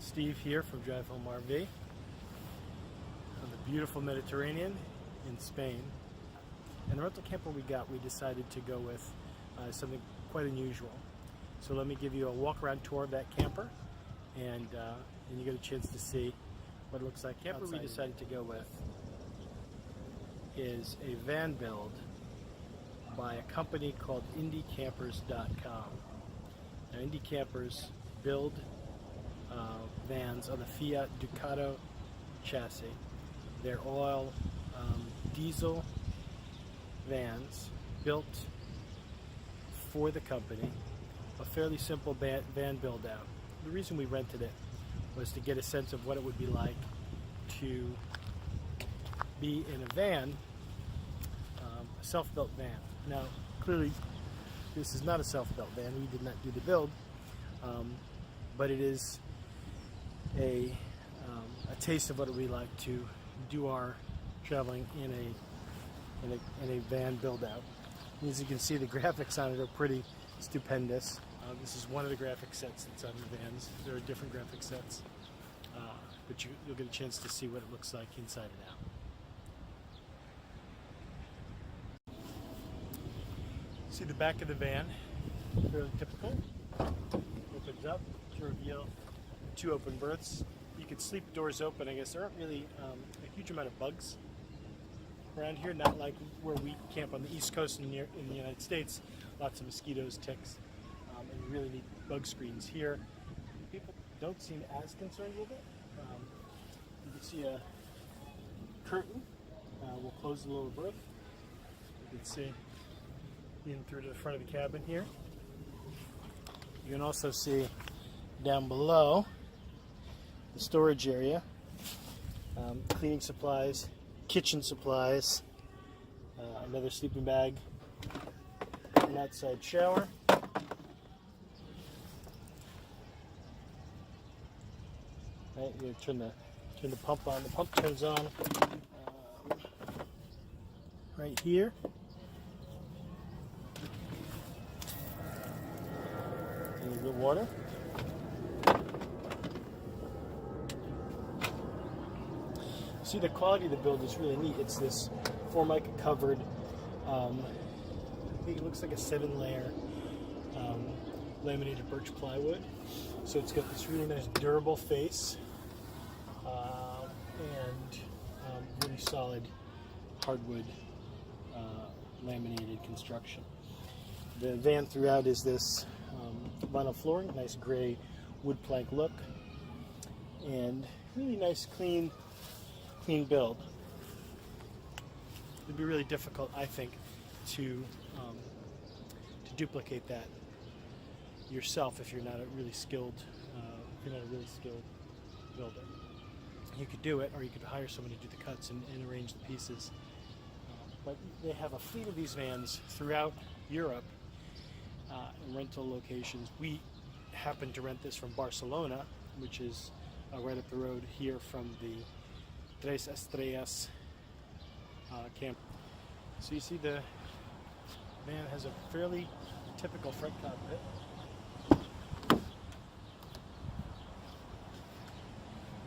Steve here from Drive Home RV on the beautiful Mediterranean in Spain. And the rental camper we decided to go with something quite unusual. So let me give you a walk-around tour of that camper, and you get a chance to see what it looks like. The camper we decided to go with is a van build by a company called IndyCampers.com. Now, Indy Campers build vans on the Fiat Ducato chassis. They're all diesel vans built for the company, a fairly simple van build out. The reason we rented it was to get a sense of what it would be like to be in a van, a self-built van. Now, clearly, this is not a self-built van. We did not do the build, but it is a taste of what it would be like to do our traveling in a van build out. As you can see, the graphics on it are pretty stupendous. This is one of the graphic sets that's on the vans. There are different graphic sets, but you'll get a chance to see what it looks like inside and out. See the back of the van, fairly typical. Opens up to reveal two open berths. You could sleep doors open. I guess there aren't really a huge amount of bugs around here, not like where we camp on the East Coast in the United States. Lots of mosquitoes, ticks, and you really need bug screens. Here, people don't seem as concerned with it. You can see a curtain. We'll close the lower berth. You can see in through to the front of the cabin here. You can also see down below the storage area, cleaning supplies, kitchen supplies, another sleeping bag, an outside shower, right, you turn the pump on. The pump turns on right here. A little bit of water. See, the quality of the build is really neat. It's this Formica covered, I think it looks like a 7-layer laminated birch plywood. So it's got this really nice durable face and really solid hardwood laminated construction. The van throughout is this vinyl flooring, nice gray wood plank look, and really nice clean build. It'd be really difficult, I think, to duplicate that yourself if you're not a really skilled builder. You could do it, or you could hire someone to do the cuts and arrange the pieces. But they have a fleet of these vans throughout Europe in rental locations. We happened to rent this from Barcelona, which is right up the road here from the Tres Estrellas camp. So you see the van has a fairly typical front cockpit.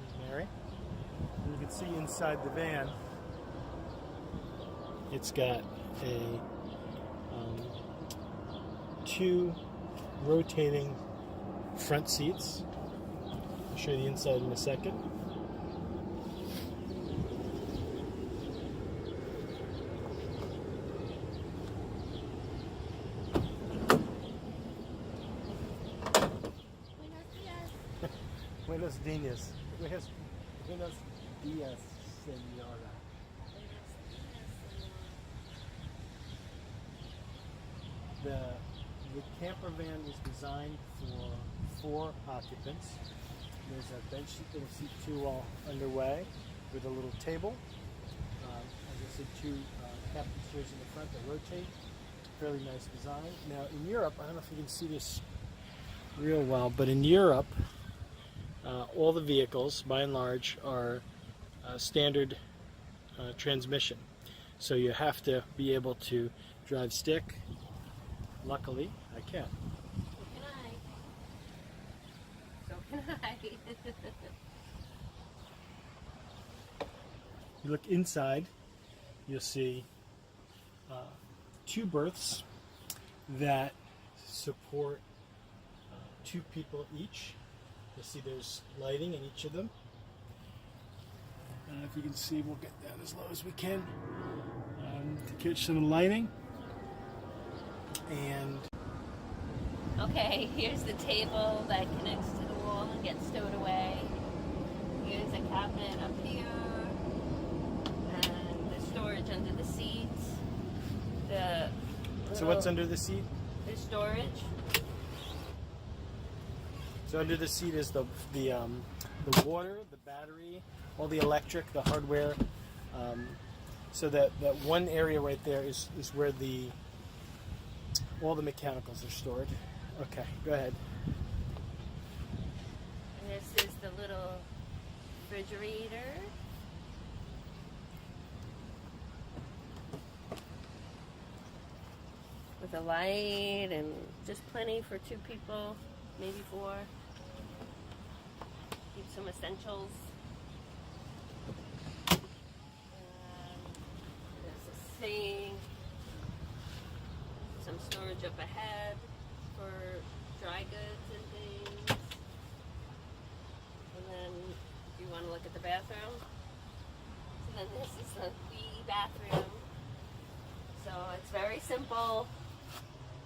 There's Mary. And you can see inside the van, it's got a two rotating front seats. I'll show you the inside in a second. Buenos dias. Buenos dias, señora. The camper van was designed for 4 occupants. There's a bench seat that'll seat 2 all underway with a little table. As I said, 2 captain chairs in the front that rotate. Fairly nice design. Now in Europe, I don't know if you can see this real well, but in Europe, all the vehicles, by and large, are standard transmission. So you have to be able to drive stick. Luckily, I can. Hi. You look inside, you'll see 2 berths that support 2 people each. You'll see there's lighting in each of them. If you can see, we'll get down as low as we can to catch some lighting. And Okay, here's the table that connects to the wall and gets stowed away. Here's a cabinet up here. And the storage under the seats. so what's under the seat? The storage. So under the seat is the water, the battery, all the electric, the hardware. So that one area right there is where all the mechanicals are stored. Okay, go ahead. And this is the little refrigerator. With a light and just plenty for 2 people, maybe 4. Keep some essentials. There's a sink. Some storage up ahead for dry goods and things. And then if you want to look at the bathroom. So then this is the bathroom. So it's very simple,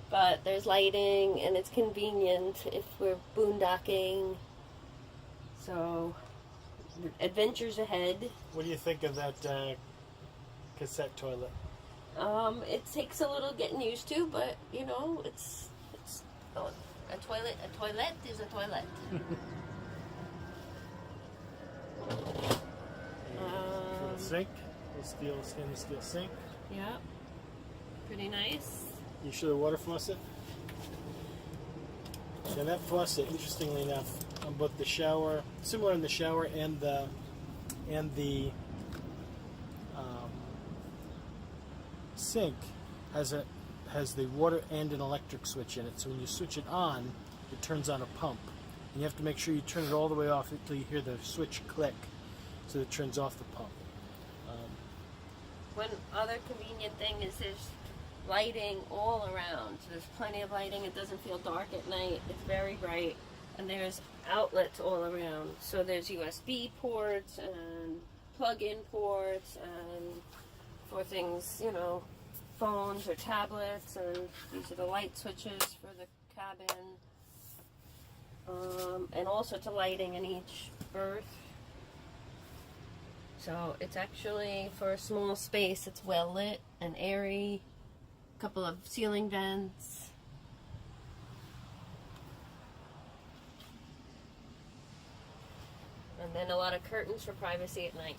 but there's lighting and it's convenient if we're boondocking. So adventures ahead. What do you think of that cassette toilet? It takes a little getting used to, but you know, it's a toilet. A toilet is a toilet. For the sink, stainless steel sink. Yeah, pretty nice. You sure the water faucet? Yeah, that faucet, interestingly enough, on both the shower, similar in the shower and the sink, has the water and an electric switch in it. So when you switch it on, it turns on a pump. And you have to make sure you turn it all the way off until you hear the switch click, so it turns off the pump. One other convenient thing is there's lighting all around. So there's plenty of lighting. It doesn't feel dark at night. It's very bright. And there's outlets all around. So there's USB ports and plug-in ports and for things, you know, phones or tablets. And these are the light switches for the cabin. And all sorts of lighting in each berth. So it's actually, for a small space, it's well lit and airy. A couple of ceiling vents. And then a lot of curtains for privacy at night.